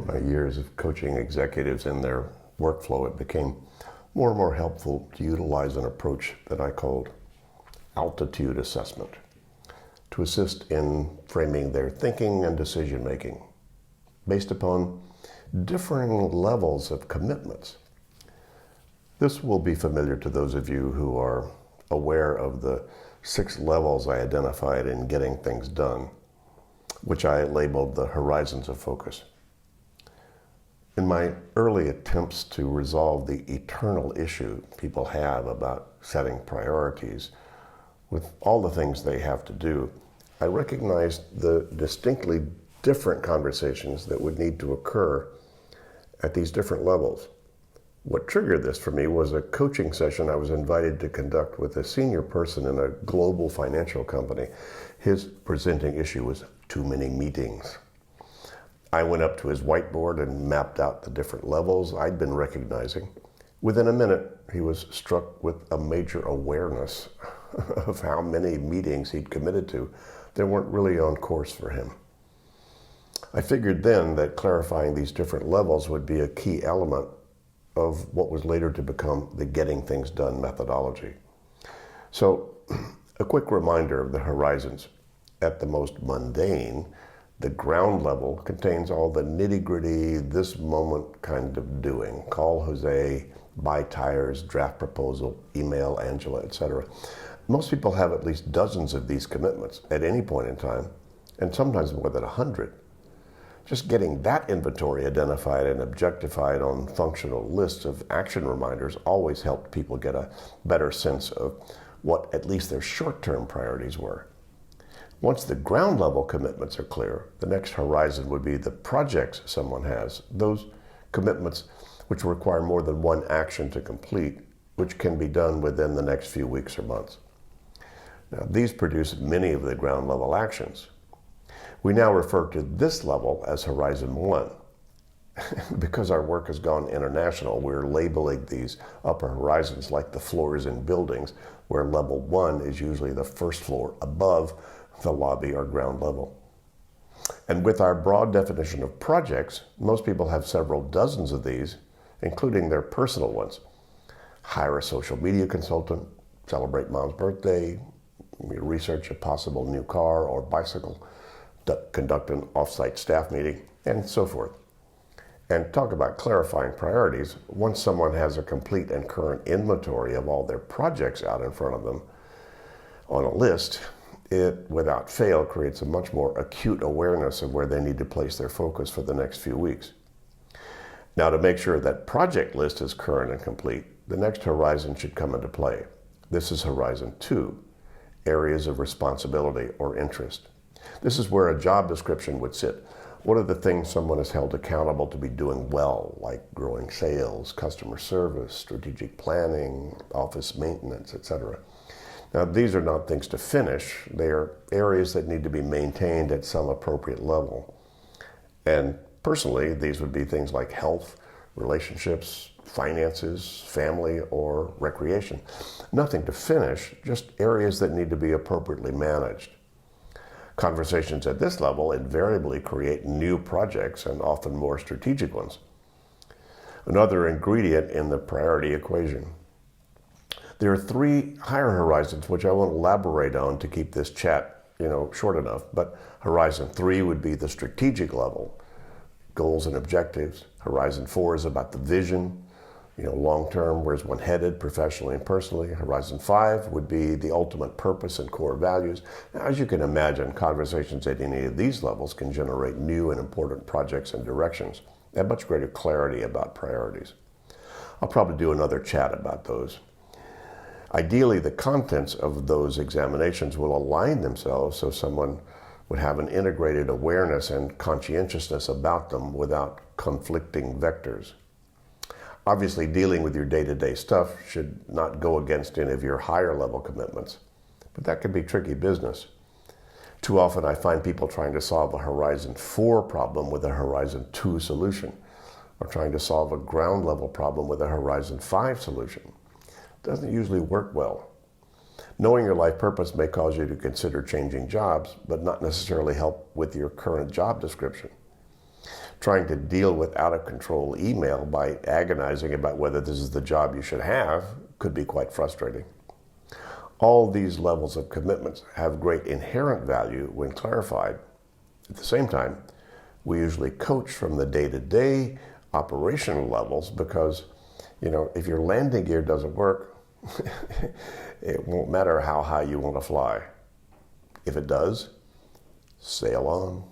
my years of coaching executives in their workflow, it became more and more helpful to utilize an approach that I called altitude assessment to assist in framing their thinking and decision making based upon differing levels of commitments. This will be familiar to those of you who are aware of the 6 levels I identified in getting things done, which I labeled the horizons of focus. In my early attempts to resolve the eternal issue people have about setting priorities with all the things they have to do, I recognized the distinctly different conversations that would need to occur at these different levels. What triggered this for me was a coaching session I was invited to conduct with a senior person in a global financial company. His presenting issue was too many meetings. I went up to his whiteboard and mapped out the different levels I'd been recognizing. Within a minute, he was struck with a major awareness of how many meetings he'd committed to that weren't really on course for him. I figured then that clarifying these different levels would be a key element of what was later to become the Getting Things Done methodology. So, a quick reminder of the horizons. At the most mundane, the ground level contains all the nitty-gritty, this moment kind of doing. Call Jose, buy tires, draft proposal, email Angela, etc. Most people have at least dozens of these commitments at any point in time, and sometimes more than 100. Just getting that inventory identified and objectified on functional lists of action reminders always helped people get a better sense of what at least their short-term priorities were. Once the ground level commitments are clear, the next horizon would be the projects someone has, those commitments which require more than one action to complete, which can be done within the next few weeks or months. Now, these produce many of the ground level actions. We now refer to this level as Horizon 1. Because our work has gone international, we're labeling these upper horizons like the floors in buildings, where level 1 is usually the first floor above the lobby or ground level. And with our broad definition of projects, most people have several dozens of these, including their personal ones. Hire a social media consultant, celebrate mom's birthday, research a possible new car or bicycle, conduct an off-site staff meeting, and so forth. And talk about clarifying priorities. Once someone has a complete and current inventory of all their projects out in front of them on a list, it, without fail, creates a much more acute awareness of where they need to place their focus for the next few weeks. Now, to make sure that project list is current and complete, the next horizon should come into play. This is Horizon 2, areas of responsibility or interest. This is where a job description would sit. What are the things someone is held accountable to be doing well, like growing sales, customer service, strategic planning, office maintenance, etc.? Now, these are not things to finish. They are areas that need to be maintained at some appropriate level. And personally, these would be things like health, relationships, finances, family, or recreation. Nothing to finish, just areas that need to be appropriately managed. Conversations at this level invariably create new projects and often more strategic ones. Another ingredient in the priority equation. There are 3 higher horizons which I won't elaborate on to keep this chat, short enough, but Horizon 3 would be the strategic level, goals and objectives. Horizon 4 is about the vision, long-term, where's one headed professionally and personally. Horizon 5 would be the ultimate purpose and core values. Now, as you can imagine, conversations at any of these levels can generate new and important projects and directions and much greater clarity about priorities. I'll probably do another chat about those. Ideally, the contents of those examinations will align themselves so someone would have an integrated awareness and conscientiousness about them without conflicting vectors. Obviously, dealing with your day-to-day stuff should not go against any of your higher level commitments, but that can be tricky business. Too often I find people trying to solve a Horizon 4 problem with a Horizon 2 solution, or trying to solve a ground level problem with a Horizon 5 solution. It doesn't usually work well. Knowing your life purpose may cause you to consider changing jobs, but not necessarily help with your current job description. trying to deal with out-of-control email by agonizing about whether this is the job you should have could be quite frustrating. All these levels of commitments have great inherent value when clarified. At the same time, we usually coach from the day-to-day operational levels because, if your landing gear doesn't work, it won't matter how high you want to fly. If it does, sail on.